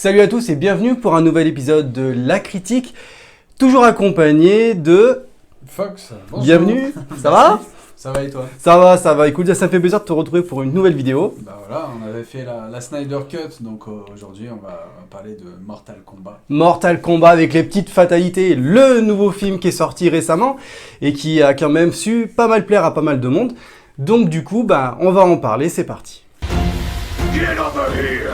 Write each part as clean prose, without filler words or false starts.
Salut à tous et bienvenue pour un nouvel épisode de La Critique, toujours accompagné de... Fox, bonjour. Bienvenue, ça va? Ça va et toi? Ça va, écoute, ça me fait plaisir de te retrouver pour une nouvelle vidéo. Bah voilà, on avait fait la Snyder Cut, donc aujourd'hui on va parler de Mortal Kombat. Mortal Kombat avec les petites fatalités, le nouveau film qui est sorti récemment et qui a quand même su pas mal plaire à pas mal de monde. Donc du coup, on va en parler, c'est parti. Get over here!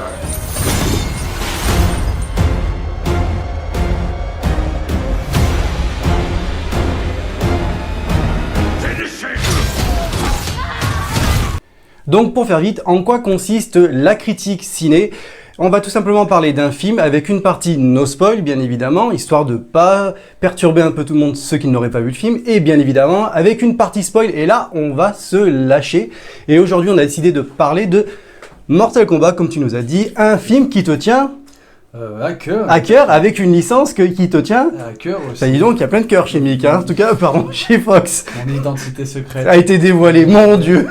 Donc pour faire vite, en quoi consiste la critique ciné? On va tout simplement parler d'un film avec une partie no spoil, bien évidemment, histoire de pas perturber un peu tout le monde, ceux qui n'auraient pas vu le film, et bien évidemment avec une partie spoil, et là on va se lâcher. Et aujourd'hui on a décidé de parler de Mortal Kombat, comme tu nous as dit, un film qui te tient À cœur. à cœur, avec une licence qui te tient À cœur aussi. ça dit donc, il y a plein de cœurs chez Mick, hein. En tout cas, pardon, chez Fox. Mon identité secrète. A été dévoilé, mon Dieu.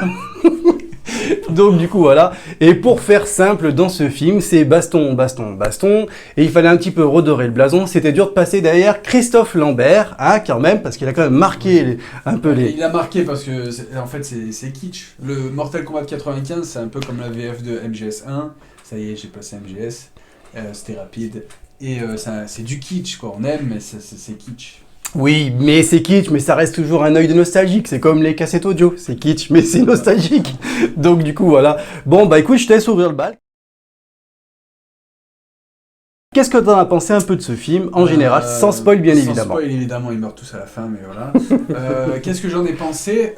Donc du coup voilà, et pour faire simple dans ce film, c'est baston, baston, baston, et il fallait un petit peu redorer le blason, c'était dur de passer derrière Christophe Lambert, hein, quand même, parce qu'il a quand même marqué un peu les... Il a marqué parce que en fait c'est kitsch. Le Mortal Kombat de 95, c'est un peu comme la VF de MGS1. Ça y est, j'ai passé MGS, c'était rapide. Et c'est du kitsch quoi, on aime mais c'est kitsch. Oui, mais c'est kitsch, mais ça reste toujours un œil de nostalgique, c'est comme les cassettes audio, c'est kitsch, mais c'est nostalgique. Donc du coup voilà, bon écoute, je te laisse ouvrir le bal. Qu'est-ce que tu en as pensé un peu de ce film, en général, sans spoil bien évidemment? Sans spoil évidemment, ils meurent tous à la fin, mais voilà. Qu'est-ce que j'en ai pensé?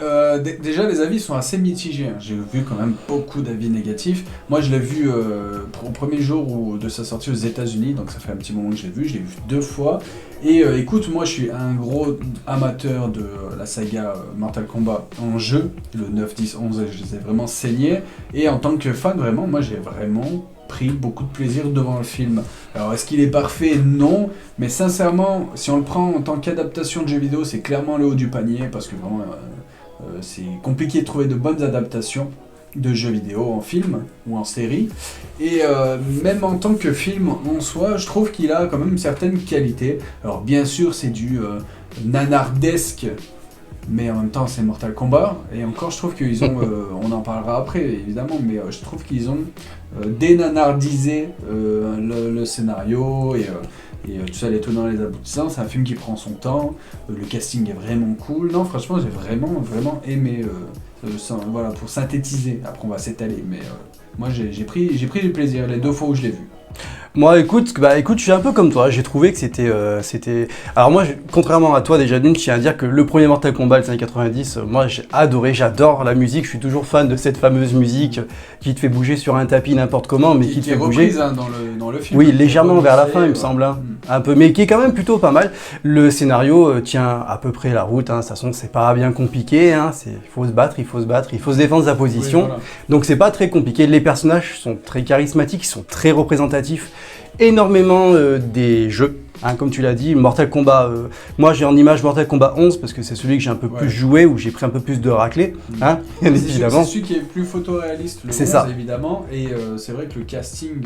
Déjà, les avis sont assez mitigés. Hein. J'ai vu quand même beaucoup d'avis négatifs. Moi, je l'ai vu au premier jour de sa sortie aux États-Unis, donc ça fait un petit moment que je l'ai vu 2 fois. Et écoute, moi je suis un gros amateur de la saga Mortal Kombat en jeu. Le 9, 10, 11, je les ai vraiment saignés. Et en tant que fan, vraiment, moi j'ai vraiment pris beaucoup de plaisir devant le film. Alors est-ce qu'il est parfait? Non, mais sincèrement, si on le prend en tant qu'adaptation de jeux vidéo, c'est clairement le haut du panier parce que vraiment c'est compliqué de trouver de bonnes adaptations de jeux vidéo en film ou en série. Et même en tant que film en soi, je trouve qu'il a quand même une certaine qualité. Alors bien sûr, c'est du nanardesque, mais en même temps c'est Mortal Kombat, et encore je trouve qu'ils ont, on en parlera après évidemment, mais je trouve qu'ils ont dénanardisé le scénario et tout ça, les tenants et les aboutissants. C'est un film qui prend son temps, le casting est vraiment cool. Non, franchement j'ai vraiment aimé, voilà, pour synthétiser, après on va s'étaler, mais moi j'ai pris du plaisir les 2 fois où je l'ai vu. Moi, écoute, je suis un peu comme toi. J'ai trouvé que c'était. Alors moi, contrairement à toi, déjà d'une, je tiens à dire que le premier Mortal Kombat des années 90, moi j'ai adoré, j'adore la musique. Je suis toujours fan de cette fameuse musique qui te fait bouger sur un tapis n'importe comment, mais qui te fait bouger. Reprise hein, dans le film. Oui, légèrement vers la fin, il me semble, hein. Un peu, mais qui est quand même plutôt pas mal. Le scénario tient à peu près la route. Hein. De toute façon, c'est pas bien compliqué. Hein. Il faut se battre, il faut se défendre sa position. Oui, voilà. Donc c'est pas très compliqué. Les personnages sont très charismatiques, ils sont très représentatifs. Énormément des jeux, hein, comme tu l'as dit, Mortal Kombat, moi j'ai en image Mortal Kombat 11 parce que c'est celui que j'ai un peu plus joué, où j'ai pris un peu plus de raclée, hein, bien évidemment. C'est celui qui est plus photoréaliste, le 11 ça. Évidemment, et c'est vrai que le casting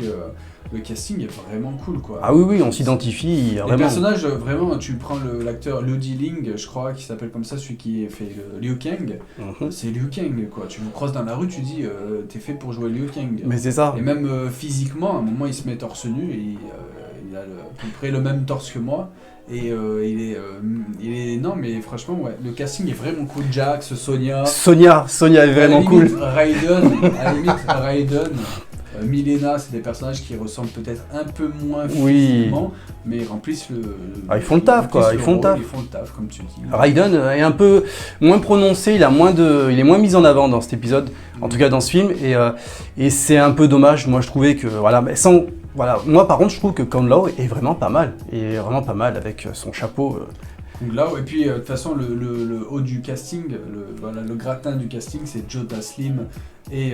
est vraiment cool quoi. Ah oui, on s'identifie vraiment. Les personnages, vraiment, tu prends l'acteur Liu Ling, je crois, qui s'appelle comme ça, celui qui fait Liu Kang, c'est Liu Kang quoi. Tu le croises dans la rue, tu dis, t'es fait pour jouer Liu Kang. Mais c'est ça. Et même physiquement, à un moment, il se met torse nu et il a à peu près le même torse que moi. Et il est non mais franchement ouais, le casting est vraiment cool. Jax, Sonya est vraiment cool. Raiden, Milena, c'est des personnages qui ressemblent peut-être un peu moins physiquement, mais ils remplissent ils font le taf quoi, ils font le taf comme tu dis. Raiden est un peu moins prononcé, il est moins mis en avant dans cet épisode, en tout cas dans ce film, et c'est un peu dommage. Moi je trouvais que voilà, mais moi par contre je trouve que Kung Lao est vraiment pas mal, avec son chapeau. Kung Lao, et puis de toute façon le haut du casting, le gratin du casting, c'est Joe Taslim, et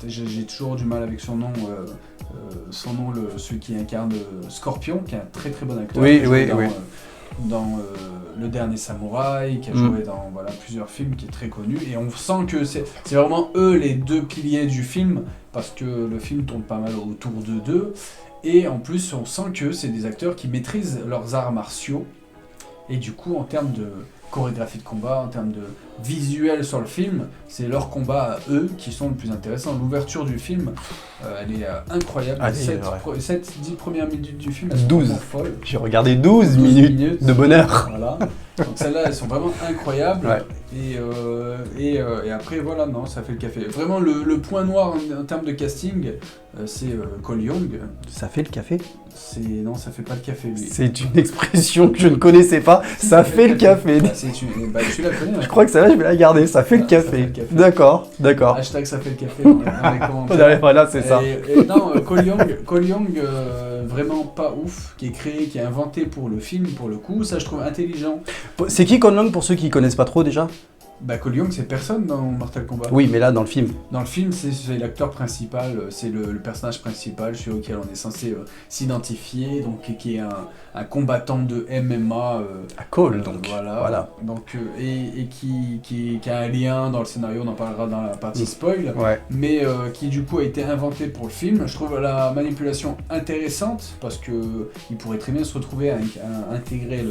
j'ai toujours du mal avec son nom, celui qui incarne Scorpion, qui est un très très bon acteur. Oui. dans Le Dernier Samouraï, qui a joué dans plusieurs films, qui est très connu. Et on sent que c'est vraiment eux les deux piliers du film, parce que le film tourne pas mal autour d'eux. Et en plus, on sent que c'est des acteurs qui maîtrisent leurs arts martiaux. Et du coup, en termes de chorégraphie de combat, en termes de visuel sur le film, c'est leurs combats à eux qui sont le plus intéressants. L'ouverture du film, elle est incroyable. Les 10 premières minutes du film, elles sont 12. vraiment folles. J'ai regardé 12 minutes de bonheur. Voilà. Donc celles-là, elles sont vraiment incroyables. Ouais. Et après, voilà, non, ça fait le café. Vraiment, le point noir en termes de casting, c'est Cole Young. Ça fait le café? Non, ça fait pas le café, lui. C'est une expression que je ne connaissais pas. Ça fait le café. Tu la connais. Je crois que celle-là, je vais la garder. Ça fait le café. D'accord. Hashtag ça fait le café dans les commentaires. Voilà, c'est ça. Et non, Cole Young, vraiment pas ouf, qui est inventé pour le film, pour le coup. Ça, je trouve intelligent. C'est qui Cole Young pour ceux qui connaissent pas trop déjà? Bah, Cole Young, c'est personne dans Mortal Kombat. Oui, mais là, dans le film. Dans le film, c'est l'acteur principal, c'est le personnage principal sur lequel on est censé s'identifier, donc qui est un combattant de MMA. À Cole, donc. Voilà. Donc, et qui a un lien dans le scénario, on en parlera dans la partie spoil, mais qui du coup a été inventé pour le film. Je trouve la manipulation intéressante, parce qu'il pourrait très bien se retrouver à intégrer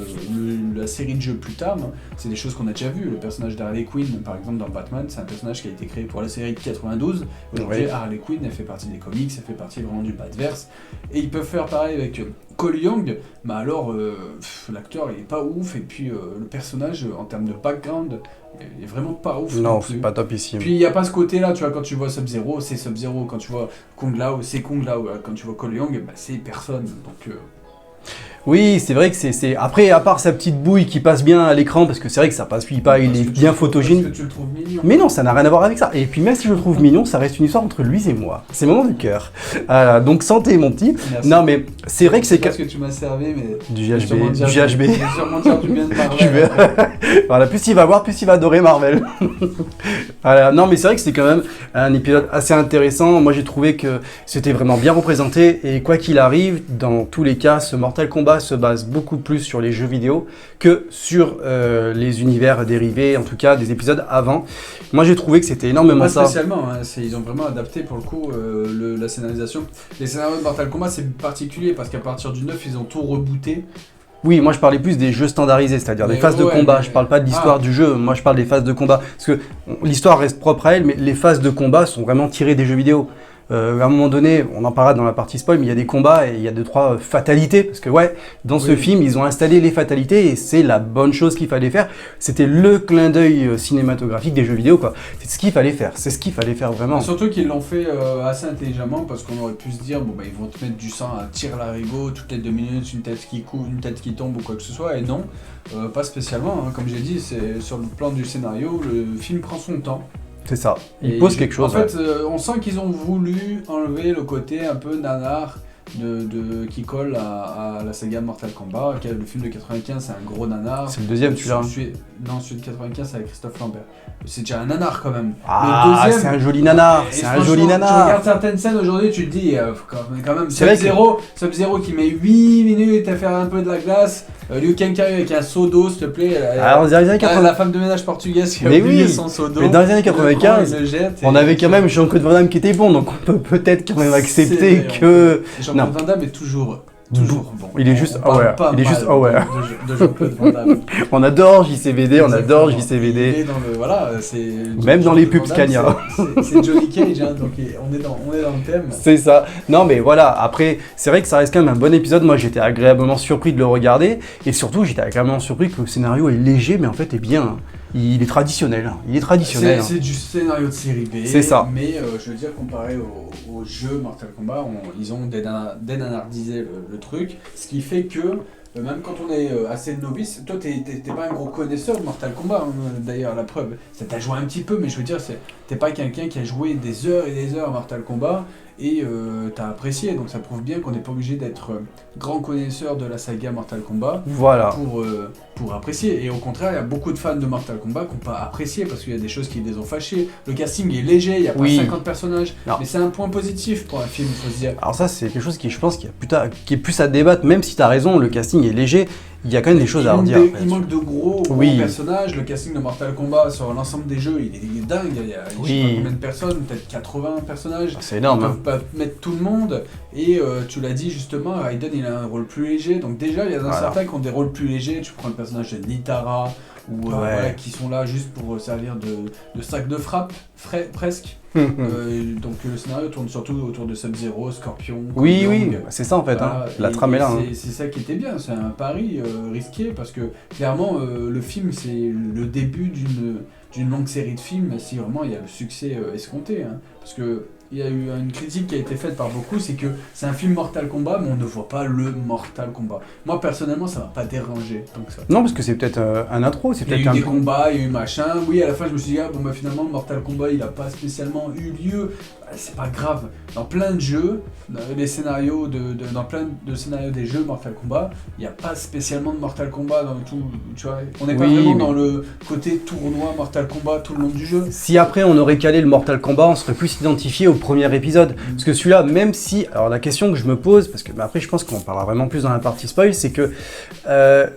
la série de jeux plus tard. C'est des choses qu'on a déjà vues. Le personnage d'Harley Quinn, par exemple, dans Batman, c'est un personnage qui a été créé pour la série de 92. Aujourd'hui, Harley Quinn, elle fait partie des comics, elle fait partie vraiment du Batverse. Et ils peuvent faire pareil avec Cole Young, mais alors l'acteur il est pas ouf, et puis le personnage en termes de background il est vraiment pas ouf. Non, c'est pas topissime. Puis il y a pas ce côté là, tu vois, quand tu vois Sub-Zero, c'est Sub-Zero, quand tu vois Kung Lao, c'est Kung Lao, quand tu vois Cole Young, bah, c'est personne. Donc oui, c'est vrai que c'est... Après, à part sa petite bouille qui passe bien à l'écran, parce que c'est vrai que ça passe pas, il est bien photogénique. Parce que tu le trouves mignon. Mais non, ça n'a rien à voir avec ça. Et puis même si je le trouve mignon, ça reste une histoire entre lui et moi. C'est le moment du cœur. Donc santé, mon petit. Merci. Non, mais c'est vrai que c'est... Parce que tu m'as servi, mais... Du GHB. Je vais sûrement dire du bien de Marvel. Voilà, plus il va voir, plus il va adorer Marvel. Voilà. Non, mais c'est vrai que c'est quand même un épisode assez intéressant. Moi, j'ai trouvé que c'était vraiment bien représenté. Et quoi qu'il arrive, dans tous les cas, ce Mortal Kombat se base beaucoup plus sur les jeux vidéo que sur les univers dérivés, en tout cas des épisodes avant. Moi, j'ai trouvé que c'était énormément ça. Pas spécialement, hein, ils ont vraiment adapté pour le coup la scénarisation. Les scénarios de Mortal Kombat, c'est particulier parce qu'à partir du 9, ils ont tout rebooté. Oui, moi je parlais plus des jeux standardisés, c'est-à-dire des phases de combat. Je parle pas de l'histoire du jeu, moi je parle des phases de combat. Parce que l'histoire reste propre à elle, mais les phases de combat sont vraiment tirées des jeux vidéo. À un moment donné, on en parlera dans la partie spoil, mais il y a des combats et il y a 2-3 fatalités. Parce que dans ce film, ils ont installé les fatalités et c'est la bonne chose qu'il fallait faire. C'était le clin d'œil cinématographique des jeux vidéo, quoi. C'est ce qu'il fallait faire, c'est ce qu'il fallait faire vraiment. Surtout qu'ils l'ont fait assez intelligemment, parce qu'on aurait pu se dire, ils vont te mettre du sang à tir-larigot toutes les 2 minutes, une tête qui tombe ou quoi que ce soit, et non, pas spécialement. Hein. Comme j'ai dit, c'est sur le plan du scénario, le film prend son temps. C'est ça, il pose quelque chose. En fait, on sent qu'ils ont voulu enlever le côté un peu nanar qui colle à la saga Mortal Kombat. Le film de 95, c'est un gros nanar. C'est le deuxième, celui-là. Non, celui de 95, c'est avec Christophe Lambert. C'est déjà un nanar quand même. Ah, le deuxième, c'est un joli nanar. C'est un joli nanar. Tu regardes certaines scènes aujourd'hui, tu te dis, quand même, Sub-Zero qui met 8 minutes à faire un peu de la glace. Liu Kang qui arrive avec un seau d'eau, s'il te plaît. Alors, dans les années 80... La femme de ménage portugaise qui a oublié son seau d'eau. Mais dans les années 95, on avait quand même Jean-Claude Van Damme qui était bon, donc on peut peut-être quand même accepter que... Jean-Claude Van Damme est toujours bon. Il est juste aware. Il est juste aware. De Jean-Claude Van Damme. On adore JCVD, on adore JCVD. Il est dans le, voilà, c'est même dans les pubs Scania. C'est Johnny Cage, hein, donc on est dans le thème. C'est ça. Non mais voilà, après, c'est vrai que ça reste quand même un bon épisode. Moi j'étais agréablement surpris de le regarder. Et surtout, j'étais agréablement surpris que le scénario est léger, mais en fait est bien. Il est traditionnel. Il est traditionnel. C'est du scénario de série B. C'est ça. Mais je veux dire, comparé au jeu Mortal Kombat, ils ont dénardiser le truc. Ce qui fait que, même quand on est assez novice, toi t'es pas un gros connaisseur de Mortal Kombat, hein, d'ailleurs, la preuve. Ça t'a joué un petit peu, mais je veux dire, t'es pas quelqu'un qui a joué des heures et des heures à Mortal Kombat. Et t'as apprécié, donc ça prouve bien qu'on n'est pas obligé d'être grand connaisseur de la saga Mortal Kombat pour apprécier. Et au contraire, il y a beaucoup de fans de Mortal Kombat qui n'ont pas apprécié parce qu'il y a des choses qui les ont fâchés. Le casting est léger, il n'y a pas 50 personnages, mais c'est un point positif pour un film, il faut se dire. Alors ça, c'est quelque chose qui, je pense, qui est plus à débattre, même si tu as raison, le casting est léger. il y a quand même des choses à redire. Il manque de gros personnages. Le casting de Mortal Kombat sur l'ensemble des jeux, il est dingue. Il y a je sais pas combien de personnes, peut-être 80 personnages. C'est énorme. Ils peuvent pas mettre tout le monde. Et tu l'as dit justement, Raiden il a un rôle plus léger. Donc déjà, il y a certains qui ont des rôles plus légers. Tu prends le personnage de Nitara, ou qui sont là juste pour servir de sac de frappe, presque. Donc le scénario tourne surtout autour de Sub-Zero, Scorpion, oui, c'est ça en fait, la trame est là. C'est ça qui était bien, c'est un pari risqué parce que clairement le film c'est le début d'une longue série de films si vraiment il y a le succès escompté. Parce que il y a eu une critique qui a été faite par beaucoup, c'est que c'est un film Mortal Kombat, mais on ne voit pas le Mortal Kombat. Moi, personnellement, ça m'a pas dérangé tant que ça. Non, parce que c'est peut-être un intro, c'est peut-être il y a eu des combats, il y a eu machin. Oui, à la fin, je me suis dit, finalement, Mortal Kombat, il a pas spécialement eu lieu. C'est pas grave. Dans plein de jeux, les scénarios dans plein de scénarios des jeux Mortal Kombat, il n'y a pas spécialement de Mortal Kombat dans tout. Tu vois, on n'est pas vraiment dans le côté tournoi Mortal Kombat tout le long du jeu. Si après on aurait calé le Mortal Kombat, on serait plus identifié au premier épisode. Parce que celui-là, même si. Alors la question que je me pose, parce que après je pense qu'on parlera vraiment plus dans la partie spoil, c'est que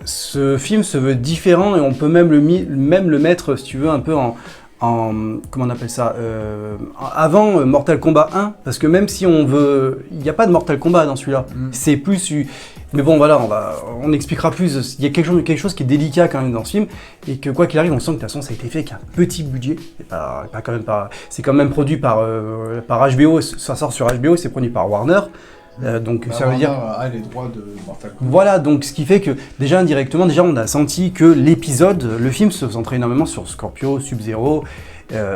ce film se veut différent et on peut même le mettre, si tu veux, un peu en comment on appelle ça, avant Mortal Kombat 1, parce que même si on veut, il n'y a pas de Mortal Kombat dans celui-là, c'est plus, mais bon voilà, on expliquera plus, il y a quelque chose qui est délicat quand même dans ce film, et que quoi qu'il arrive, on sent que de toute façon ça a été fait avec un petit budget, c'est quand même produit par HBO, ça sort sur HBO, c'est produit par Warner. Donc ça veut dire les droits de Mortal Kombat. Voilà, donc ce qui fait que déjà indirectement, on a senti que le film se centrait énormément sur Scorpio, Sub-Zero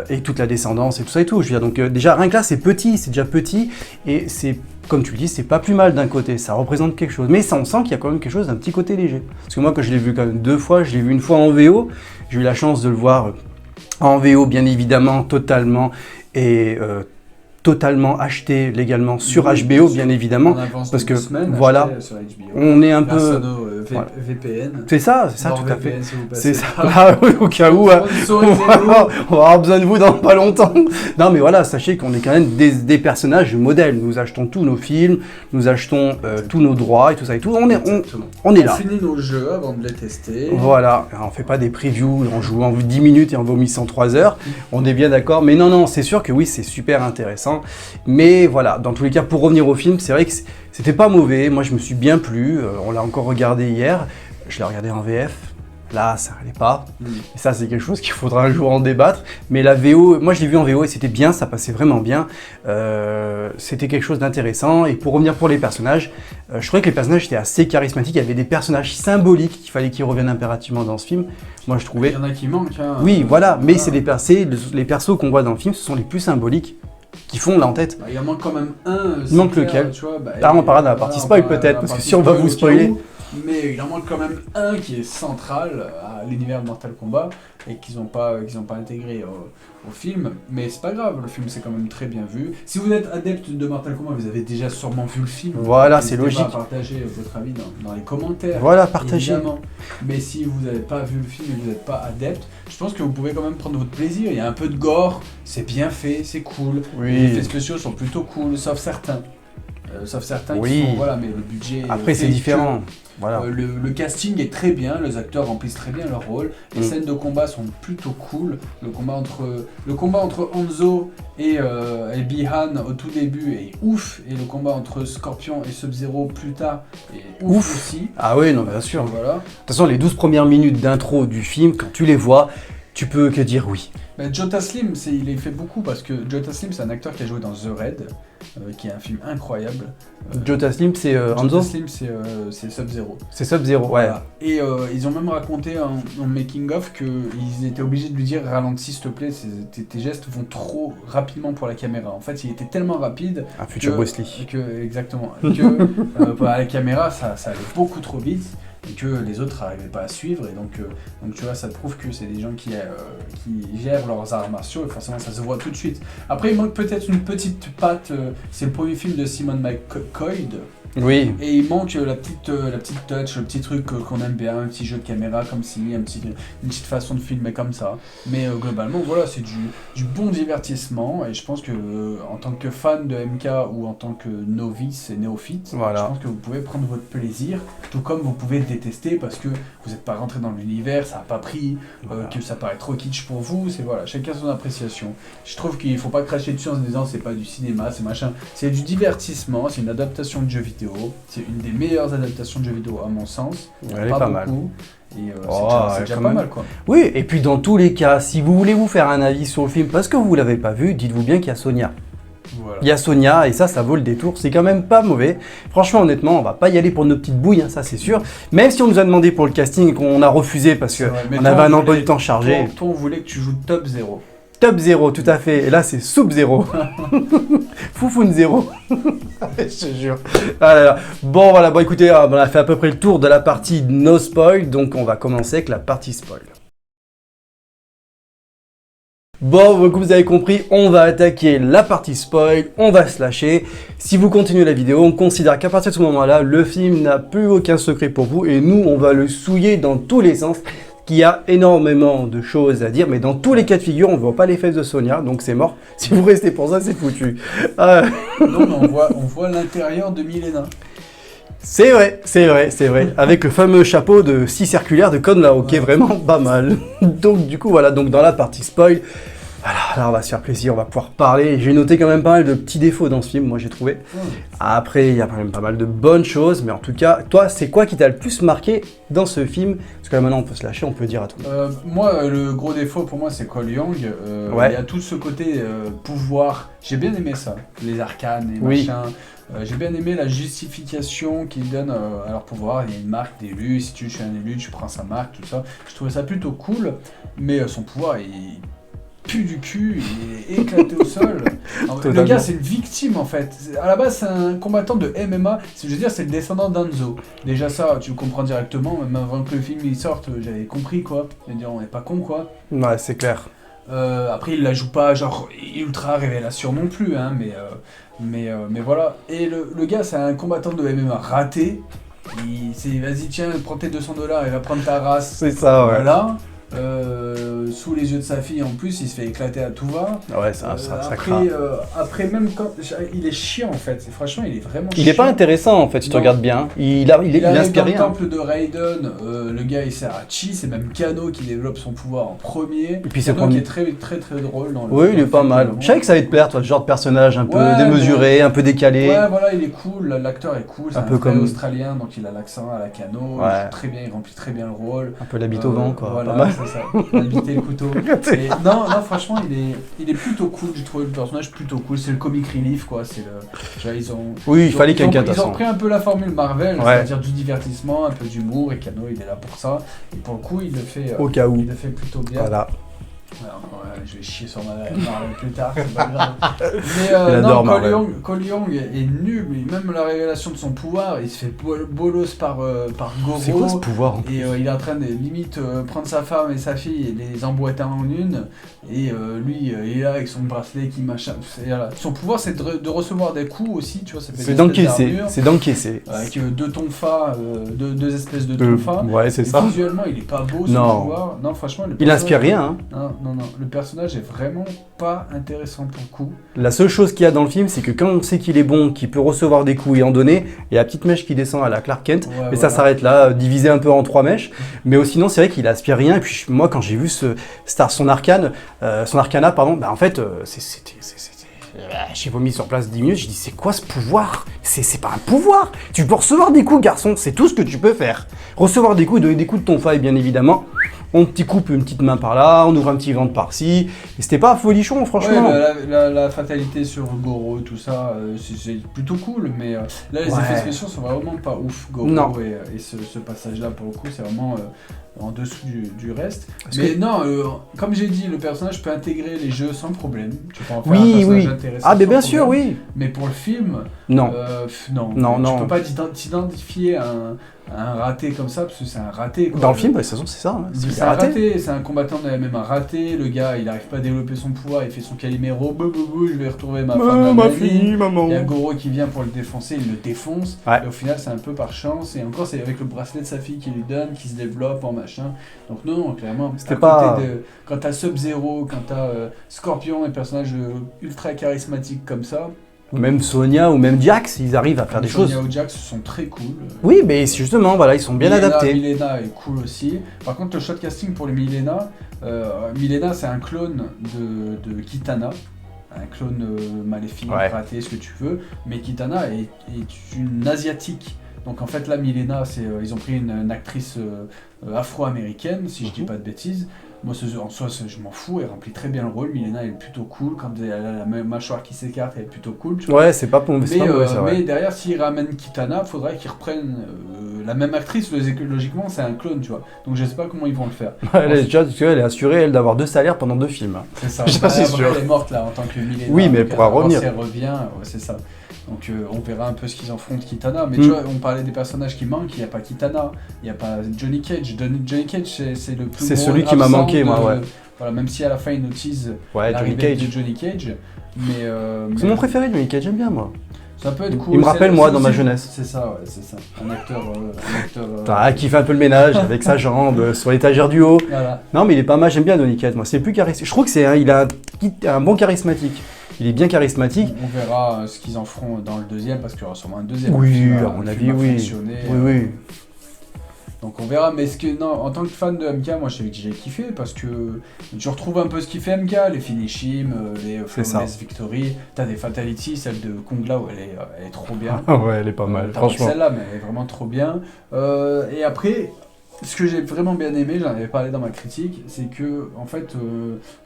et toute la descendance et tout ça et tout. Je veux dire, donc déjà rien que là c'est déjà petit et c'est comme tu le dis, c'est pas plus mal d'un côté, ça représente quelque chose, mais ça on sent qu'il y a quand même quelque chose d'un petit côté léger. Parce que moi quand je l'ai vu quand même 2 fois, je l'ai vu une fois en VO, j'ai eu la chance de le voir en VO bien évidemment totalement et totalement acheté légalement sur HBO bien évidemment parce que voilà on est un peu VPN. C'est ça tout à fait. C'est ça. Ah oui, au cas où on va avoir besoin de vous dans pas longtemps. Non mais voilà, sachez qu'on est quand même des personnages modèles. Nous achetons tous nos films, nous achetons tous nos droits et tout ça et tout. On est là. On finit nos jeux avant de les tester. Voilà, on fait pas des previews, on joue en 10 minutes et on vomit en 3 heures. On est bien d'accord, mais non, c'est sûr que oui, c'est super intéressant. Mais voilà, dans tous les cas, pour revenir au film, c'est vrai que c'était pas mauvais. Moi, je me suis bien plu. On l'a encore regardé hier. Je l'ai regardé en VF. Là, ça allait pas. Et ça, c'est quelque chose qu'il faudra un jour en débattre. Mais la VO, moi, je l'ai vu en VO et c'était bien. Ça passait vraiment bien. C'était quelque chose d'intéressant. Et pour revenir pour les personnages, je trouvais que les personnages étaient assez charismatiques. Il y avait des personnages symboliques qu'il fallait qu'ils reviennent impérativement dans ce film. Moi, je trouvais. Il y en a qui manquent. Oui, voilà. Mais c'est les persos qu'on voit dans le film, ce sont les plus symboliques. Qui font là en tête. Il en manque quand même un. Il manque lequel? On parlera dans la partie spoil peut-être, parce que si on va vous spoiler. Mais il en manque quand même un qui est central à l'univers de Mortal Kombat et qu'ils n'ont pas intégré au film. Mais c'est pas grave, le film c'est quand même très bien vu. Si vous êtes adepte de Mortal Kombat, vous avez déjà sûrement vu le film. Voilà, c'est logique. N'hésitez pas à partager votre avis dans les commentaires. Voilà, partagez. Évidemment. Mais si vous n'avez pas vu le film et que vous n'êtes pas adepte, je pense que vous pouvez quand même prendre votre plaisir. Il y a un peu de gore, c'est bien fait, c'est cool. Oui. Les effets spéciaux sont plutôt cool, sauf certains. Qui sont, voilà, mais le budget. Après, c'est différent. Voilà. Le casting est très bien, les acteurs remplissent très bien leur rôle, les scènes de combat sont plutôt cool. Le combat entre Hanzo et Bi-Han au tout début est ouf, et le combat entre Scorpion et Sub-Zero plus tard est ouf aussi. Ah oui, non, bien sûr. Voilà. De toute façon, les 12 premières minutes d'intro du film, quand tu les vois, tu peux que dire oui. Joe Taslim, il est fait beaucoup parce que Joe Taslim, c'est un acteur qui a joué dans The Raid, qui est un film incroyable. Joe Taslim, c'est Hanzo. Joe Taslim, c'est Sub-Zero. C'est Sub-Zero, ouais. Voilà. Et ils ont même raconté en making-of qu'ils étaient obligés de lui dire ralentis s'il te plaît, tes gestes vont trop rapidement pour la caméra. En fait, il était tellement rapide. Un futur Bruce Lee. Exactement. Que pour la caméra, ça allait beaucoup trop vite. Et que les autres n'arrivaient pas à suivre, et donc tu vois, ça prouve que c'est des gens qui gèrent leurs arts martiaux, et forcément ça se voit tout de suite. Après, il manque peut-être une petite patte, c'est le premier film de Simon McCoy, oui. Et il manque la petite touch, le petit truc qu'on aime bien, un petit jeu de caméra comme ci, une petite façon de filmer comme ça. Mais globalement, voilà, c'est du bon divertissement, et je pense que en tant que fan de MK ou en tant que novice et néophyte, voilà. je pense que vous pouvez prendre votre plaisir, tout comme vous pouvez détesté parce que vous n'êtes pas rentré dans l'univers, ça n'a pas pris, que ça paraît trop kitsch pour vous, c'est voilà, chacun son appréciation. Je trouve qu'il faut pas cracher dessus en se disant c'est pas du cinéma, c'est machin, c'est du divertissement, c'est une adaptation de jeu vidéo, c'est une des meilleures adaptations de jeux vidéo à mon sens. Elle est pas mal. Et c'est déjà pas mal quoi. Oui, et puis dans tous les cas, si vous voulez vous faire un avis sur le film parce que vous l'avez pas vu, dites-vous bien qu'il y a Sonia. Voilà. Il y a Sonia et ça vaut le détour, c'est quand même pas mauvais. Franchement, honnêtement, on va pas y aller pour nos petites bouilles, hein, ça c'est sûr. Même si on nous a demandé pour le casting et qu'on a refusé parce qu'on avait un emploi du temps chargé. Toi, on voulait que tu joues top 0. Top 0, tout à fait. Et là, c'est Soupe 0. Foufoune 0. Je te jure. Ah là là. Bon, voilà. Bon, écoutez, on a fait à peu près le tour de la partie no spoil. Donc, on va commencer avec la partie spoil. Bon, comme vous avez compris, on va attaquer la partie spoil, on va se lâcher. Si vous continuez la vidéo, on considère qu'à partir de ce moment-là, le film n'a plus aucun secret pour vous et nous, on va le souiller dans tous les sens. Qu'il y a énormément de choses à dire, mais dans tous les cas de figure, on ne voit pas les fesses de Sonia, donc c'est mort. Si vous restez pour ça, c'est foutu. Non, mais on voit l'intérieur de Milena. C'est vrai. Avec le fameux chapeau de scie circulaire de Kung Lao, qui est vraiment pas mal. Donc du coup, voilà, donc dans la partie spoil, voilà, là on va se faire plaisir, on va pouvoir parler. J'ai noté quand même pas mal de petits défauts dans ce film, moi j'ai trouvé. Après, il y a quand même pas mal de bonnes choses, mais en tout cas, toi, c'est quoi qui t'a le plus marqué dans ce film? Parce que là maintenant on peut se lâcher, on peut dire à tout. Moi, le gros défaut pour moi, c'est Cole Young. Il y a tout ce côté pouvoir. J'ai bien aimé ça, les arcanes, les machins. J'ai bien aimé la justification qu'ils donnent à leur pouvoir. Il y a une marque d'élu, si tu es un élu, tu prends sa marque, tout ça. Je trouvais ça plutôt cool, mais son pouvoir, il pue du cul, il est éclaté au sol. Alors, le gars, c'est une victime en fait. À la base, c'est un combattant de MMA. Je veux dire, c'est le descendant d'Anzo. Déjà, ça, tu le comprends directement. Même avant que le film il sorte, j'avais compris quoi. Je veux dire, on n'est pas con quoi. Ouais, c'est clair. Après, il la joue pas genre ultra révélation non plus, hein, mais voilà. Et le gars, c'est un combattant de MMA raté. C'est vas-y, tiens, prends tes $200 et va prendre ta race. C'est ça, ouais. Voilà. Sous les yeux de sa fille en plus, il se fait éclater à tout va. Ouais, ça craint. Après, même quand. Il est chiant en fait. Franchement, il est vraiment chiant. Il est pas intéressant en fait, si tu regardes bien. Il inspire rien. Dans le temple de Raiden, le gars il sert à Chi, c'est même Kano qui développe son pouvoir en premier. Et puis c'est Kano qui est très drôle dans le. Oui, il est pas mal. Je savais que ça allait te plaire, toi, ce genre de personnage un peu démesuré, un peu décalé. Ouais, voilà, il est cool, l'acteur est cool. C'est un peu comme australien, donc il a l'accent à la Kano. Ouais. Il joue très bien, il remplit très bien le rôle. Un peu la bite au vent, quoi. Voilà, pas mal. c'est ça. Habiter le couteau. Et non, franchement, il est plutôt cool. J'ai trouvé le personnage plutôt cool. C'est le comic relief, quoi. C'est le. Il fallait quelqu'un de Ils ont pris un peu la formule Marvel, ouais. C'est-à-dire du divertissement, un peu d'humour. Et Kano, il est là pour ça. Et pour le coup, il le fait. Au cas où. Il le fait plutôt bien. Voilà. Ouais, je vais chier sur ma Marvel plus tard, c'est pas grave. Mais non, Cole Young est nul, mais même la révélation de son pouvoir, il se fait bolos par Goro. C'est quoi ce pouvoir? Et il est en train de limite prendre sa femme et sa fille et les emboîter en une. Et lui, il est là avec son bracelet qui machin. Voilà. Son pouvoir, c'est de recevoir des coups aussi, tu vois. C'est d'encaisser. Avec deux tonfas, deux espèces de tonfas. Ouais, c'est ça. Visuellement, il est pas beau, son pouvoir. Non, franchement, il inspire rien. Hein. Non, le personnage est vraiment pas intéressant pour le coup. La seule chose qu'il y a dans le film, c'est que quand on sait qu'il est bon, qu'il peut recevoir des coups et en donner, il y a la petite mèche qui descend à la Clark Kent, mais voilà. Ça s'arrête là, divisé un peu en 3 mèches. Mais sinon, c'est vrai qu'il aspire rien. Et puis moi, quand j'ai vu son arcana, bah en fait, j'ai vomi sur place 10 minutes, j'ai dit c'est quoi ce pouvoir? C'est pas un pouvoir. Tu peux recevoir des coups, garçon, c'est tout ce que tu peux faire. Recevoir des coups, donner des coups de ton faille, bien évidemment. On petit coupe une petite main par là, on ouvre un petit ventre par-ci. Et c'était pas folichon, franchement. Ouais, la fatalité sur Goro, tout ça, c'est plutôt cool. Mais là, les effets spéciaux sont vraiment pas ouf. Goro et ce passage-là, pour le coup, c'est vraiment en dessous du reste. Comme j'ai dit, le personnage peut intégrer les jeux sans problème. Tu peux en faire un personnage intéressant. Ah, mais bien sûr, oui. Mais pour le film, non. Tu peux pas t'identifier un raté comme ça, parce que c'est un raté. Quoi. Dans le film, de toute façon, c'est ça. Hein. C'est un raté, c'est un combattant de la MMA raté. Le gars, il n'arrive pas à développer son pouvoir, il fait son Calimero, je vais retrouver ma femme, ma fille, maman. Il y a Goro qui vient pour le défoncer, il le défonce. Ouais. Et au final, c'est un peu par chance. Et encore, c'est avec le bracelet de sa fille qui lui donne, qui se développe en machin. Donc non, clairement, c'était pas... quand t'as Sub-Zero, quand t'as Scorpion, un personnage ultra charismatique comme ça, même Sonia ou même Jax, ils arrivent à faire des choses. Sonia ou Jax sont très cool. Oui, mais justement, voilà, ils sont bien adaptés. Milena est cool aussi. Par contre, le shot casting pour le Milena, c'est un clone de Kitana. Un clone maléfique, raté, ce que tu veux. Mais Kitana est une asiatique. Donc en fait, là, Milena, ils ont pris une actrice afro-américaine, si je dis pas de bêtises. Moi, en soi, je m'en fous, elle remplit très bien le rôle. Milena, elle est plutôt cool. Quand elle a la mâchoire qui s'écarte, elle est plutôt cool. Tu vois. Ouais, c'est pas pour me mais derrière, s'ils ramènent Kitana, il faudrait qu'ils reprennent la même actrice. Logiquement, c'est un clone, tu vois. Donc je sais pas comment ils vont le faire. Elle est assurée, elle, d'avoir 2 salaires pendant 2 films. C'est ça. C'est sûr. Elle est morte là en tant que Milena. Oui, mais elle pourra revenir. Si elle revient, c'est ça. Donc on verra un peu ce qu'ils en feront de Kitana. Mais tu vois, on parlait des personnages qui manquent. Il n'y a pas Kitana, il n'y a pas Johnny Cage. Johnny Cage, c'est le plus. C'est celui qui m'a manqué, moi, ouais. Voilà, même si à la fin ils nous teasent l'arrivée de Johnny Cage. C'est mon préféré, Johnny Cage, j'aime bien, moi. Ça peut être cool. Il me rappelle moi dans ma jeunesse. C'est ça, ouais, c'est ça. Un acteur qui fait un peu le ménage avec sa jambe sur l'étagère du haut. Voilà. Non, mais il est pas mal, j'aime bien Johnny Cage, moi. C'est plus charismatique. Je trouve que il a un bon charismatique. Il est bien charismatique. On verra ce qu'ils en feront dans le deuxième, parce qu'il y aura sûrement un deuxième. Oui, à mon avis, oui. Oui. Donc on verra, mais en tant que fan de MK, moi j'ai kiffé parce que tu retrouves un peu ce qu'il fait MK, les finishim, les flawless victory, t'as des fatalities, celle de Kung Lao, elle est trop bien. Ouais, elle est pas mal, franchement. Celle-là, mais elle est vraiment trop bien. Et après, ce que j'ai vraiment bien aimé, j'en avais parlé dans ma critique, c'est que en fait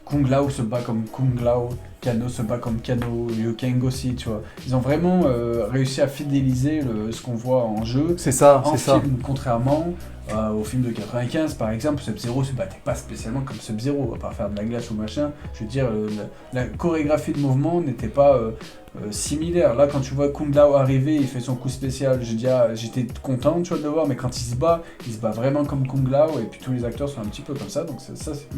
Kung Lao se bat comme Kung Lao, Kano se bat comme Kano, Liu Kang aussi, tu vois. Ils ont vraiment réussi à fidéliser ce qu'on voit en jeu. C'est ça, en film, contrairement au film de 95 par exemple, Sub-Zero se battait pas spécialement comme Sub-Zero, à part faire de la glace ou machin. Je veux dire, la chorégraphie de mouvement n'était pas similaire. Là, quand tu vois Kung Lao arriver, il fait son coup spécial, j'étais content, tu vois, de le voir, mais quand il se bat vraiment comme Kung Lao, et puis tous les acteurs sont un petit peu comme ça, donc ça c'est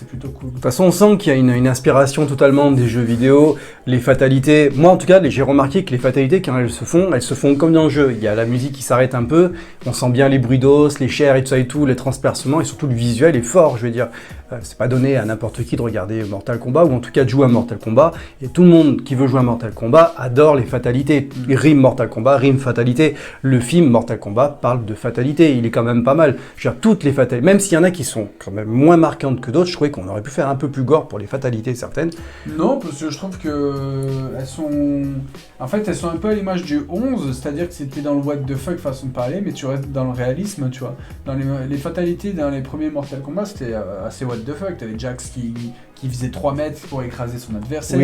plutôt cool. De toute façon, on sent qu'il y a une inspiration totalement des jeux vidéo, les fatalités. Moi, en tout cas, j'ai remarqué que les fatalités, quand elles se font comme dans le jeu. Il y a la musique qui s'arrête un peu, on sent bien les bruits d'os, les chairs et tout ça et tout, les transpercements, et surtout le visuel est fort, je veux dire. C'est pas donné à n'importe qui de regarder Mortal Kombat, ou en tout cas de jouer à Mortal Kombat, et tout le monde qui veut jouer à Mortal Kombat adore les fatalités. Rime Mortal Kombat, rime fatalité. Le film Mortal Kombat parle de fatalité, il est quand même pas mal. Je veux dire, toutes les fatalités, même s'il y en a qui sont quand même moins marquantes que d'autres, je trouvais qu'on aurait pu faire un peu plus gore pour les fatalités certaines. Non, parce que je trouve que elles sont un peu à l'image du 11, c'est-à-dire que c'était dans le what the fuck façon de parler, mais tu restes dans le réalisme, tu vois. Dans les fatalités dans les premiers Mortal Kombat, c'était assez what the fuck. T'avais Jax qui faisait 3 mètres pour écraser son adversaire,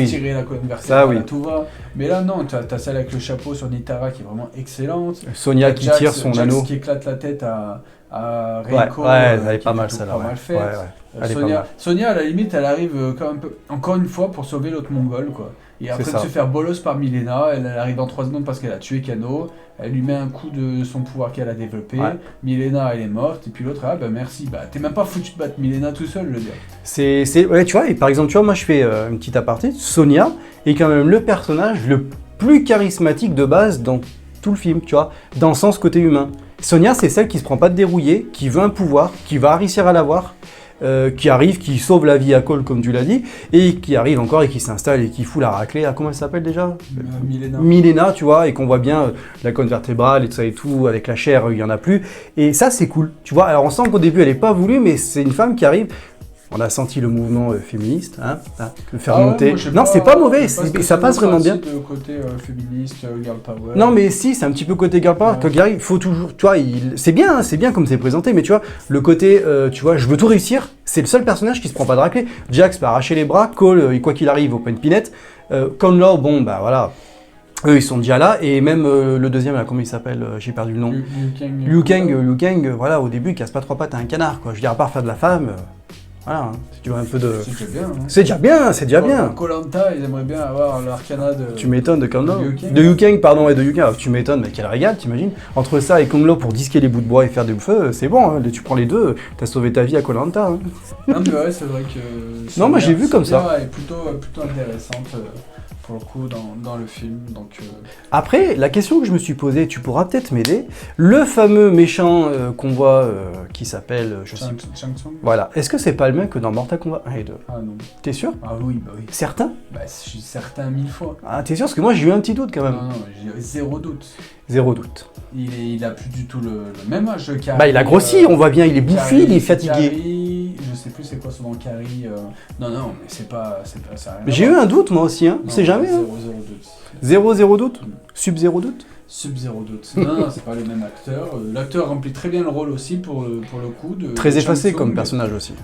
tirer la colonne vertébrale, tout va. Mais là non, t'as celle avec le chapeau sur Nitara qui est vraiment excellente. Sonia qui tire son Jax anneau. qui éclate la tête à Reiko. Elle est pas mal celle-là. Pas mal faite. Sonia, à la limite, elle arrive quand même encore une fois pour sauver l'autre mongol, quoi. Et après de se faire bolos par Milena, elle arrive en 3 secondes parce qu'elle a tué Kano, elle lui met un coup de son pouvoir qu'elle a développé, Milena elle est morte, et puis l'autre, merci, t'es même pas foutu de battre Milena tout seul, le gars. Ouais, tu vois, et par exemple, moi je fais une petite aparté, Sonia est quand même le personnage le plus charismatique de base dans tout le film, tu vois, dans le sens côté humain. Sonia, c'est celle qui se prend pas de dérouiller, qui veut un pouvoir, qui va réussir à l'avoir. Qui arrive, qui sauve la vie à Cole, comme tu l'as dit, et qui arrive encore et qui s'installe et qui fout la raclée. Comment elle s'appelle déjà Milena, tu vois, et qu'on voit bien la colonne vertébrale et tout ça et tout, avec la chair, il n'y en a plus. Et ça, c'est cool, tu vois. Alors, on sent qu'au début, elle n'est pas voulue, mais c'est une femme qui arrive. On a senti le mouvement féministe, le faire monter. Non, c'est pas mauvais, ça passe vraiment bien. De côté féministe, girl power. Non, mais si, c'est un petit peu côté girl power. Quand il faut toujours, tu vois, c'est bien comme c'est présenté, mais tu vois, le côté, tu vois, je veux tout réussir. C'est le seul personnage qui se prend pas de raclée. Jax va arracher les bras, Cole, quoi qu'il arrive, au point de pinette. Conlaw, bon, voilà. Eux, ils sont déjà là, et même le deuxième, là, comment il s'appelle j'ai perdu le nom. Liu Kang, voilà, au début, il casse pas 3 pattes à un canard, quoi. Je veux dire, à part faire de la femme. Voilà, si tu veux un peu de... C'est déjà bien. Koh-Lanta, ils aimeraient bien avoir l'arcana de... Tu m'étonnes de Kang-Lao. De Liu Kang, pardon, et de Liu Kang. Tu m'étonnes, mais quel régal, t'imagines. Entre ça et Kang-Lao pour disquer les bouts de bois et faire du feu, c'est bon, hein. Tu prends les deux, t'as sauvé ta vie à Koh-Lanta. Hein. Non, mais ouais, c'est vrai que... Non, moi j'ai vu comme ça. Elle est plutôt intéressante pour le coup dans le film. Donc, Après, la question que je me suis posée, tu pourras peut-être m'aider. Le fameux méchant qu'on voit qui s'appelle, je sais plus. Shang Tsung. Voilà. Est-ce que c'est pas le même que dans Mortal Kombat 1 et 2? Ah non. T'es sûr? Ah oui, bah oui. Certain? Bah, je suis certain 1000 fois. Ah, t'es sûr? Parce que moi j'ai eu un petit doute quand même. Non, non, j'ai zéro doute. Zéro doute. Il a plus du tout le même âge. Carrie, Bah il a grossi, on voit bien, il est bouffi, il est fatigué. Carrie, je sais plus c'est quoi son nom, Carrie. Non, non, mais c'est pas ça. J'ai eu un doute moi aussi, hein. C'est jamais. Hein. Zéro doute. Zéro doute? Sub-zéro doute? Sub-zéro doute. Non, non, c'est pas le même acteur. L'acteur remplit très bien le rôle aussi pour le coup. Très effacé Shang Tsung, comme personnage aussi.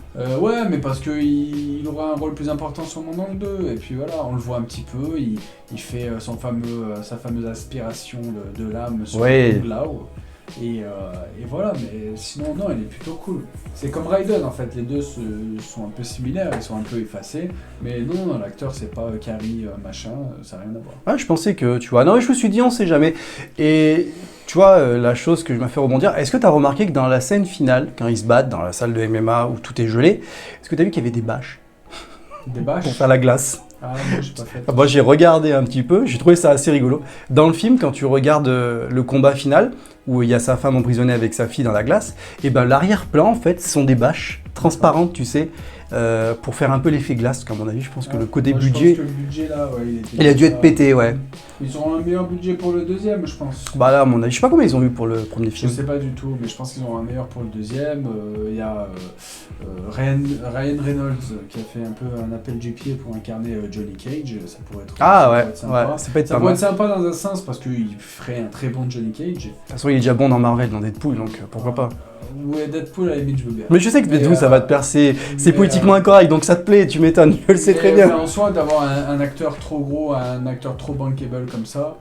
Ouais, mais parce qu'il aura un rôle plus important sûrement dans le 2. Et puis voilà, on le voit un petit peu. Il fait sa fameuse aspiration de l'âme sur Ouais. Lao. Et voilà, mais sinon, non, il est plutôt cool. C'est comme Raiden en fait, les deux sont un peu similaires, ils sont un peu effacés. Mais non, l'acteur c'est pas Carrie machin, ça n'a rien à voir. Ah, je pensais que, tu vois, non mais je me suis dit on sait jamais. Et tu vois, la chose que je m'a fait rebondir, est-ce que tu as remarqué que dans la scène finale, quand ils se battent dans la salle de MMA où tout est gelé, est-ce que tu as vu qu'il y avait des bâches Des bâches pour faire la glace? Ah, moi j'ai pas fait. Moi j'ai regardé un petit peu, j'ai trouvé ça assez rigolo. Dans le film, quand tu regardes le combat final, où il y a sa femme emprisonnée avec sa fille dans la glace, et ben l'arrière-plan en fait, ce sont des bâches transparentes, tu sais, pour faire un peu l'effet glace. À mon avis, je pense que le côté Moi, budget, je pense que le budget là, ouais, il a dû être pété, ouais. Ils auront un meilleur budget pour le deuxième, je pense. Bah là, à mon avis, je sais pas combien ils ont eu pour le premier Je film. sais pas du tout, mais je pense qu'ils auront un meilleur pour le deuxième. Il y a Ryan Reynolds qui a fait un peu un appel du pied pour incarner Johnny Cage. Ça pourrait être, Ah ça ouais, pourrait être sympa. ouais, ça peut être Ça pas pourrait mal. être sympa dans un sens parce qu'il ferait un très bon Johnny Cage. De toute façon, il est déjà bon dans Marvel, dans Deadpool, donc pourquoi pas. Ouais, Deadpool à la limite, je veux bien. Mais je sais que Mais, Deadpool, ça va te percer. C'est mais, politiquement incorrect, donc ça te plaît, tu m'étonnes, je le sais très Mais bien. en soi, d'avoir un acteur trop gros, un acteur trop bankable comme ça,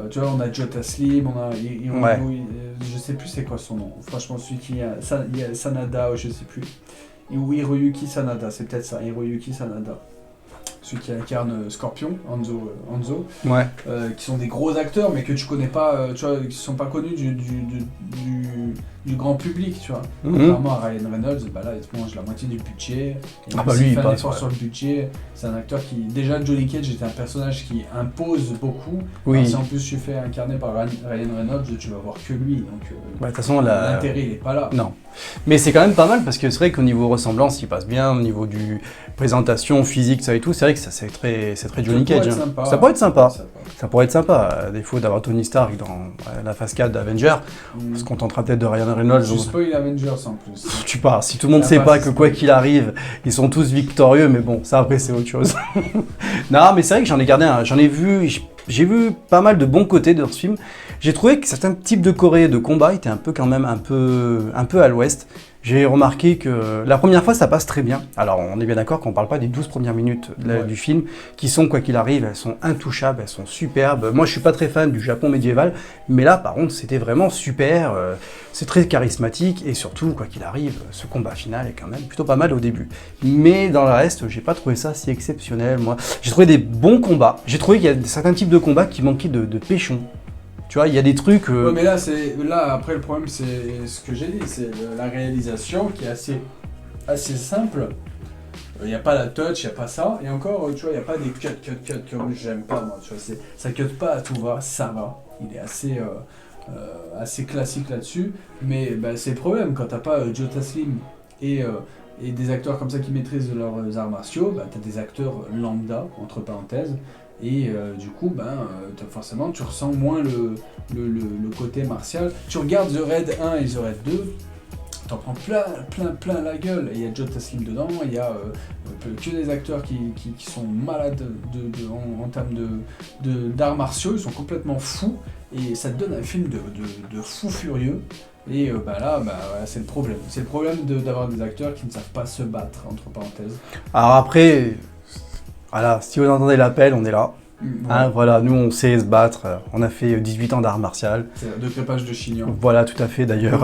tu vois, on a Jota Slim, on a Ouais. je sais plus c'est quoi son nom. Franchement, celui qui a, il y a Sanada, je sais plus. Ou Hiroyuki Sanada, c'est peut-être ça, Hiroyuki Sanada. Celui qui incarne Scorpion, Hanzo, Ouais. qui sont des gros acteurs, mais que tu connais pas, tu vois, qui sont pas connus du grand public, tu vois. Mhm. Contrairement à Ryan Reynolds, bah là, il se mange la moitié du budget. Et Ah même bah s'il lui, il fait un passe, effort ouais. sur le budget. C'est un acteur qui, déjà, Johnny Cage était un personnage qui impose beaucoup. Oui. Alors, si en plus tu fais incarner par Ryan Reynolds, tu vas voir que lui, donc Bah, de toute façon, la... l'intérêt il est pas là. Non. Mais c'est quand même pas mal parce que c'est vrai qu'au niveau ressemblance, il passe bien, au niveau du présentation, physique, ça et tout, c'est vrai que ça c'est très Johnny Cage. Hein. Ça pourrait être sympa. Ça pourrait être sympa, à défaut d'avoir Tony Stark dans la phase 4 d'Avenger. On se contentera peut-être de Ryan Reynolds. Je spoil Avengers en plus. Tu pars, si tout le monde Ah sait bah, pas c'est que quoi spoil. qu'il arrive, ils sont tous victorieux, mais bon, ça après c'est autre chose. Non, mais c'est vrai que j'en ai gardé un, j'ai vu pas mal de bons côtés dans ce film. J'ai trouvé que certains types de Corée de combat étaient un peu quand même un peu à l'ouest. J'ai remarqué que la première fois ça passe très bien. Alors on est bien d'accord qu'on parle pas des 12 premières minutes du film, qui sont quoi qu'il arrive, elles sont intouchables, elles sont superbes. Moi je suis pas très fan du Japon médiéval, mais là par contre c'était vraiment super. C'est très charismatique et surtout quoi qu'il arrive, ce combat final est quand même plutôt pas mal au début. Mais dans le reste, j'ai pas trouvé ça si exceptionnel moi. J'ai trouvé des bons combats. J'ai trouvé qu'il y a certains types de combats qui manquaient de péchon. Tu vois, il y a des trucs. Ouais, mais là, après, le problème, c'est ce que j'ai dit, c'est la réalisation qui est assez simple. Il n'y a pas la touch, il n'y a pas ça. Et encore, tu vois, il n'y a pas des cut comme j'aime pas, moi. Tu vois, ça cut pas à tout va, ça va. Il est assez classique là-dessus. Mais bah, c'est le problème, quand t'as pas Jota Slim et des acteurs comme ça qui maîtrisent leurs arts martiaux, bah, t'as des acteurs lambda, entre parenthèses. Et du coup, forcément, tu ressens moins le côté martial. Tu regardes The Raid 1 et The Raid 2, t'en prends plein la gueule. Il y a Jota Slim dedans, il y a que des acteurs qui sont malades en termes d'arts martiaux, ils sont complètement fous. Et ça te donne un film de fou furieux. Et là, c'est le problème. C'est le problème d'avoir des acteurs qui ne savent pas se battre, entre parenthèses. Alors après, voilà, si vous entendez l'appel, on est là. Ouais. Hein, voilà, nous on sait se battre, on a fait 18 ans d'art martial. C'est de crépage de chignon. Voilà, tout à fait d'ailleurs.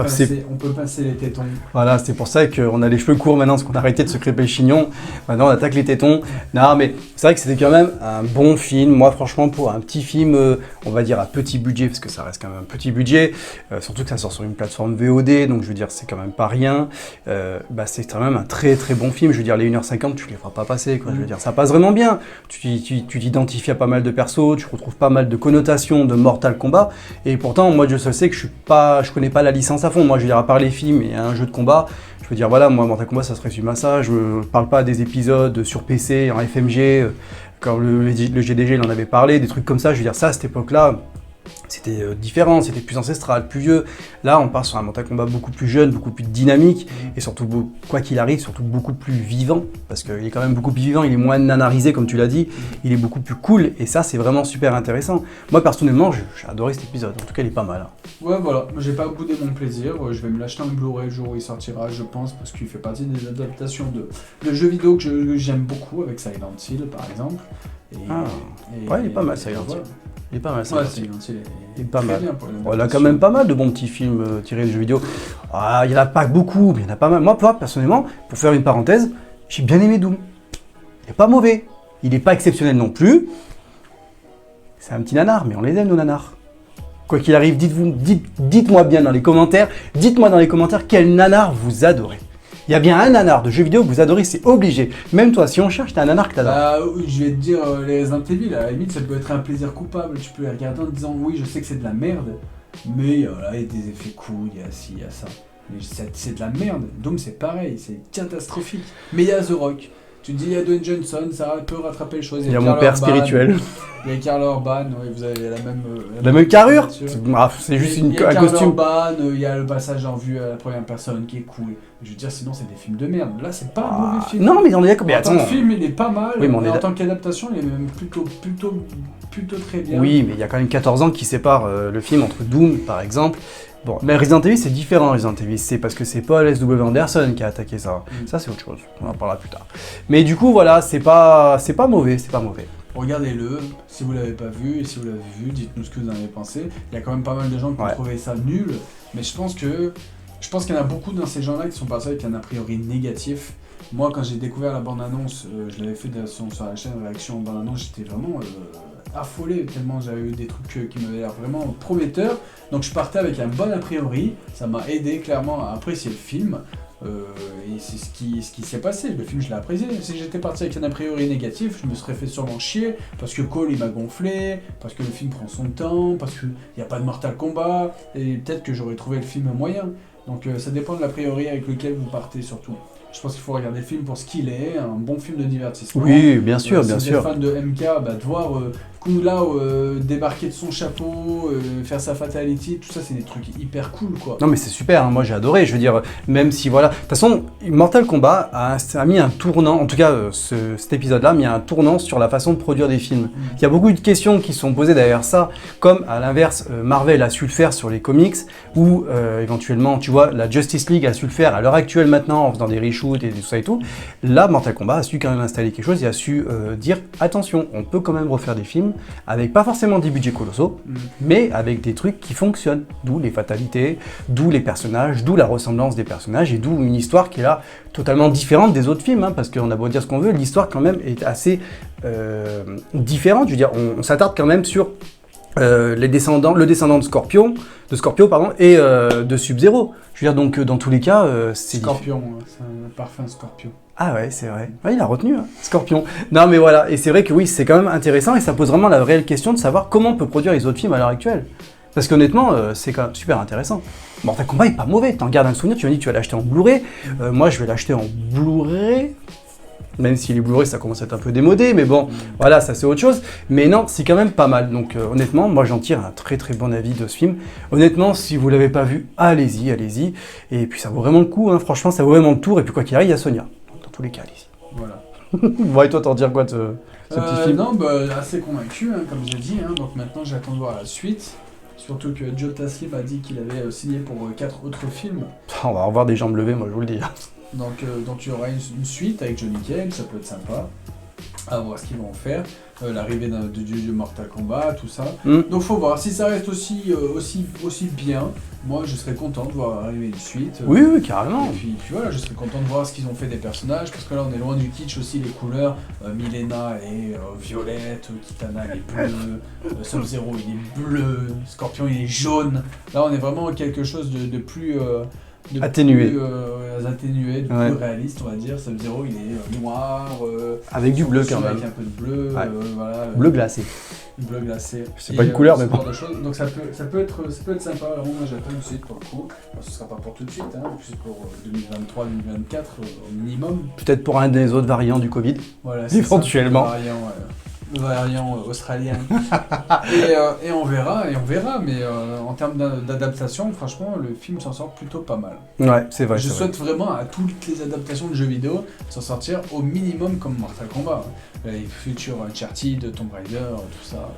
On peut pincer les tétons. Voilà, c'est pour ça qu'on a les cheveux courts maintenant, parce qu'on a arrêté de se crêper le chignon. Maintenant on attaque les tétons. Non, mais c'est vrai que c'était quand même un bon film. Moi, franchement, pour un petit film, on va dire à petit budget, parce que ça reste quand même un petit budget, surtout que ça sort sur une plateforme VOD, donc je veux dire, c'est quand même pas rien. C'est quand même un très bon film. Je veux dire, les 1h50, tu les feras pas passer, quoi. Je veux dire, ça passe vraiment bien. Tu t'identifies à pas mal de persos, tu retrouves pas mal de connotations de Mortal Kombat, et pourtant, moi, je sais que je connais pas la licence à fond. Moi, je veux dire, à part les films et un jeu de combat, je veux dire, voilà, moi, Mortal Kombat, ça se résume à ça. Je parle pas des épisodes sur PC, en FMG, quand le GDG, il en avait parlé, des trucs comme ça. Je veux dire, ça, à cette époque-là, c'était différent, c'était plus ancestral, plus vieux. Là, on part sur un Mortal Kombat beaucoup plus jeune, beaucoup plus dynamique, et surtout, quoi qu'il arrive, surtout beaucoup plus vivant, parce qu'il est quand même beaucoup plus vivant, il est moins nanarisé, comme tu l'as dit, il est beaucoup plus cool, et ça, c'est vraiment super intéressant. Moi, personnellement, j'ai adoré cet épisode, en tout cas, il est pas mal. Ouais, voilà, j'ai pas boudé mon plaisir, je vais me l'acheter en Blu-ray le jour où il sortira, je pense, parce qu'il fait partie des adaptations de jeux vidéo que j'aime beaucoup, avec Silent Hill, par exemple. Ouais, il est pas mal, Silent Hill. Il est pas mal, ça. Ouais, Silent Hill il est pas mal. On a quand même pas mal de bons petits films tirés de jeux vidéo. Il y en a pas beaucoup, mais il y en a pas mal. Moi, personnellement, pour faire une parenthèse, j'ai bien aimé Doom. Il est pas mauvais. Il est pas exceptionnel non plus. C'est un petit nanar, mais on les aime, nos nanars. Quoi qu'il arrive, dites-moi bien dans les commentaires, quel nanar vous adorez. Il y a bien un nanar de jeux vidéo que vous adorez, c'est obligé. Même toi, si on cherche, t'as un nanar que t'adores. Je vais te dire, les Resident Evil, à la limite, ça peut être un plaisir coupable. Tu peux les regarder en te disant, oui, je sais que c'est de la merde, mais là, il y a des effets cool, il y a ci, il y a ça. Mais c'est de la merde. Doom, c'est pareil, c'est catastrophique. Mais il y a The Rock. Tu dis, il y a Dwayne Johnson, ça peut rattraper les choses. Il y a mon père spirituel. Il y a Karl Urban, vous avez la même carrure. C'est juste un costume. Il y a Karl Urban, il y a le passage en vue à la première personne qui est cool. Je veux dire, sinon c'est des films de merde. Là, c'est pas un mauvais film. Non, mais on est d'accord. En tant que film, il est pas mal. Oui, mais en tant qu'adaptation, il est même plutôt très bien. Oui, mais il y a quand même 14 ans qui séparent le film entre Doom, par exemple. Bon, mais Resident Evil, c'est différent, Resident Evil. C'est parce que c'est Paul S.W. Anderson qui a attaqué ça. Ça, c'est autre chose. On en parlera plus tard. Mais du coup, voilà, c'est pas mauvais, c'est pas mauvais. Regardez-le, si vous l'avez pas vu, et si vous l'avez vu, dites-nous ce que vous en avez pensé. Il y a quand même pas mal de gens qui ont trouvé ça nul, mais je pense qu'il y en a beaucoup dans ces gens-là qui sont passés avec un a priori négatif. Moi, quand j'ai découvert la bande-annonce, je l'avais fait sur la chaîne Réaction bande-annonce, j'étais vraiment affolé, tellement j'avais eu des trucs qui m'avaient l'air vraiment prometteurs. Donc je partais avec un bon a priori, ça m'a aidé clairement à apprécier le film. Et c'est ce qui s'est passé, le film je l'ai apprécié. Si j'étais parti avec un a priori négatif, je me serais fait sûrement chier, parce que Cole il m'a gonflé, parce que le film prend son temps, parce qu'il n'y a pas de Mortal Kombat, et peut-être que j'aurais trouvé le film moyen. Donc ça dépend de l'a priori avec lequel vous partez surtout. Je pense qu'il faut regarder le film pour ce qu'il est, un bon film de divertissement. Oui, bien sûr, bien sûr. Si vous êtes fan de MK, de voir Kung Lao débarquer de son chapeau, faire sa fatality, tout ça c'est des trucs hyper cool quoi. Non mais c'est super, moi j'ai adoré, je veux dire, même si voilà... De toute façon, Mortal Kombat a mis un tournant, en tout cas cet épisode-là a mis un tournant sur la façon de produire des films. Il y a beaucoup de questions qui sont posées derrière ça, comme à l'inverse, Marvel a su le faire sur les comics, ou éventuellement, tu vois, la Justice League a su le faire à l'heure actuelle maintenant, en faisant des reshoots et tout ça et tout. Là, Mortal Kombat a su quand même installer quelque chose et a su dire, attention, on peut quand même refaire des films avec pas forcément des budgets colossaux, mais avec des trucs qui fonctionnent, d'où les fatalités, d'où les personnages, d'où la ressemblance des personnages et d'où une histoire qui est là totalement différente des autres films, parce qu'on a beau dire ce qu'on veut, l'histoire quand même est assez différente. Je veux dire, on s'attarde quand même sur le descendant de Scorpio, et de Sub-Zero. Je veux dire, donc dans tous les cas, c'est Scorpion, c'est un parfum Scorpion. Ah ouais, c'est vrai. Ouais, il a retenu, hein, Scorpion. Non mais voilà, et c'est vrai que oui, c'est quand même intéressant et ça pose vraiment la réelle question de savoir comment on peut produire les autres films à l'heure actuelle. Parce qu'honnêtement, c'est quand même super intéressant. Mortal Kombat est pas mauvais, t'en gardes un souvenir, tu m'as dit que tu vas l'acheter en Blu-ray. Moi, je vais l'acheter en Blu-ray. Même si les Blu-ray ça commence à être un peu démodé, mais bon, voilà, ça c'est autre chose. Mais non, c'est quand même pas mal. Donc honnêtement, moi j'en tire un très très bon avis de ce film. Honnêtement, si vous l'avez pas vu, allez-y. Et puis ça vaut vraiment le coup, hein. Franchement, ça vaut vraiment le tour. Et puis quoi qu'il arrive, il y a Sonia. Donc, dans tous les cas, allez-y. Voilà. Bon, et toi, t'en dire quoi de ce petit film? Non, assez convaincu, hein, comme j'ai dit. Hein. Donc maintenant, j'attends de voir la suite. Surtout que Joe Taslim a dit qu'il avait signé pour 4 autres films. On va revoir des jambes levées, moi je vous le dis. Donc il y aura une suite avec Johnny Cage, ça peut être sympa. À voir ce qu'ils vont en faire. L'arrivée de Mortal Kombat, tout ça. Donc faut voir. Si ça reste aussi bien, moi je serais content de voir arriver une suite. Oui, carrément. Et puis voilà, je serais content de voir ce qu'ils ont fait des personnages, parce que là on est loin du kitsch aussi, les couleurs. Milena est violette, Kitana elle est bleue, Sub-Zero il est bleu, Scorpion il est jaune. Là on est vraiment quelque chose de plus atténué. Atténué, Ouais. plus réaliste, on va dire. Sub-Zero, il est noir. Avec du son bleu costume quand même. Avec un peu de bleu, Ouais. voilà. Bleu glacé. Bleu glacé. C'est pas une couleur, ce mais bon. genre de choses. Donc ça peut être sympa. Vraiment, moi j'attends une suite pour le coup. Bon, ce sera pas pour tout de suite, hein, c'est pour 2023-2024 au minimum. Peut-être pour un des autres variants du Covid. Voilà, Éventuellement. Ça, le variant australien. et on verra, mais en termes d'adaptation, franchement, le film s'en sort plutôt pas mal. Ouais, c'est vrai. Je c'est vrai. souhaite vraiment à toutes les adaptations de jeux vidéo s'en sortir au minimum comme Mortal Kombat. Les futurs Uncharted, Tomb Raider, tout ça.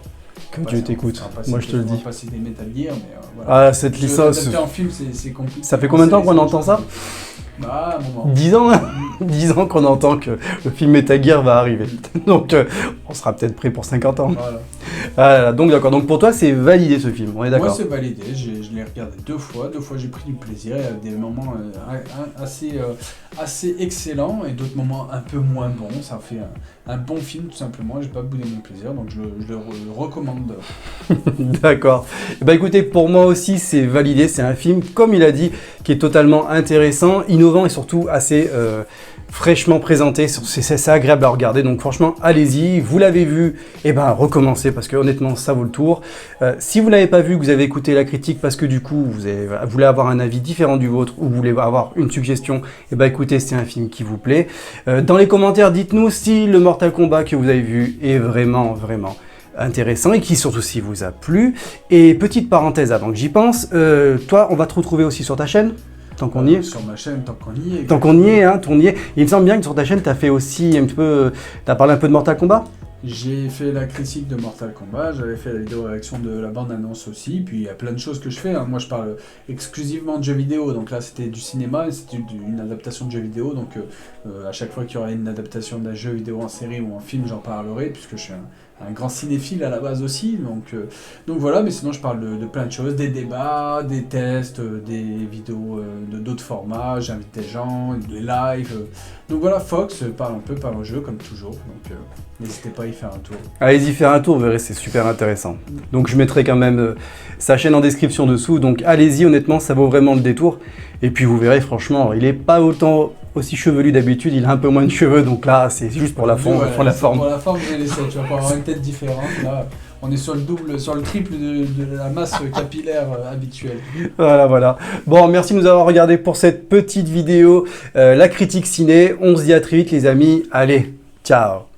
Que Dieu t'écoute, moi je te le dis. On va passer des Metal Gear, mais voilà. Ah, cette licence. Adapter en film, c'est compliqué. Ça fait combien de temps qu'on entend ça? Bah, un moment. 10 ans, 10 ans qu'on entend que le film Metal Gear va arriver. Donc, on sera peut-être prêt pour 50 ans. Voilà. Ah, donc, d'accord. Donc, pour toi, c'est validé ce film. On est d'accord. Moi, c'est validé. Je l'ai regardé deux fois. Deux fois, j'ai pris du plaisir. Il y a des moments assez excellents et d'autres moments un peu moins bons. Ça fait un bon film, tout simplement. J'ai pas boudé mon plaisir, donc je le recommande. D'accord. Bah écoutez, pour moi aussi, c'est validé. C'est un film, comme il a dit, qui est totalement intéressant, innovant et surtout assez fraîchement présenté. C'est agréable à regarder. Donc franchement, allez-y. Vous l'avez vu, et ben recommencez parce que honnêtement, ça vaut le tour. Si vous l'avez pas vu, que vous avez écouté la critique parce que du coup, vous voulez avoir un avis différent du vôtre ou vous voulez avoir une suggestion, et ben écoutez, c'est un film qui vous plaît. Dans les commentaires, dites-nous si le Mortal Kombat que vous avez vu est vraiment intéressant et qui surtout si vous a plu. Et petite parenthèse avant que j'y pense, toi on va te retrouver aussi sur ta chaîne, tant qu'on y est. Sur ma chaîne, tant qu'on y est. Tant qu'on y est, hein, tourne y est. Il me semble bien que sur ta chaîne tu as fait aussi un petit peu, tu as parlé un peu de Mortal Kombat. J'ai fait la critique de Mortal Kombat, j'avais fait la vidéo réaction de la bande-annonce aussi, puis il y a plein de choses que je fais. Hein. Moi je parle exclusivement de jeux vidéo, donc là c'était du cinéma, c'était une adaptation de jeux vidéo, donc à chaque fois qu'il y aura une adaptation d'un jeu vidéo en série ou en film, j'en parlerai, puisque je suis un grand cinéphile à la base aussi, donc voilà, mais sinon je parle de plein de choses, des débats, des tests, des vidéos d'autres formats, j'invite des gens, des lives, donc voilà, Fox parle au jeu comme toujours, donc n'hésitez pas à y faire un tour. Allez-y faire un tour, vous verrez, c'est super intéressant. Donc je mettrai quand même sa chaîne en description dessous, donc allez-y, honnêtement, ça vaut vraiment le détour. Et puis vous verrez, franchement, il est pas autant aussi chevelu d'habitude, il a un peu moins de cheveux, donc là, c'est juste pour la forme. Ouais, pour la forme. Pour la forme, j'ai laissé, tu vas pas avoir une tête différente, là, on est sur le triple de la masse capillaire habituelle. Voilà. Bon, merci de nous avoir regardé pour cette petite vidéo, la critique ciné. On se dit à très vite, les amis. Allez, ciao.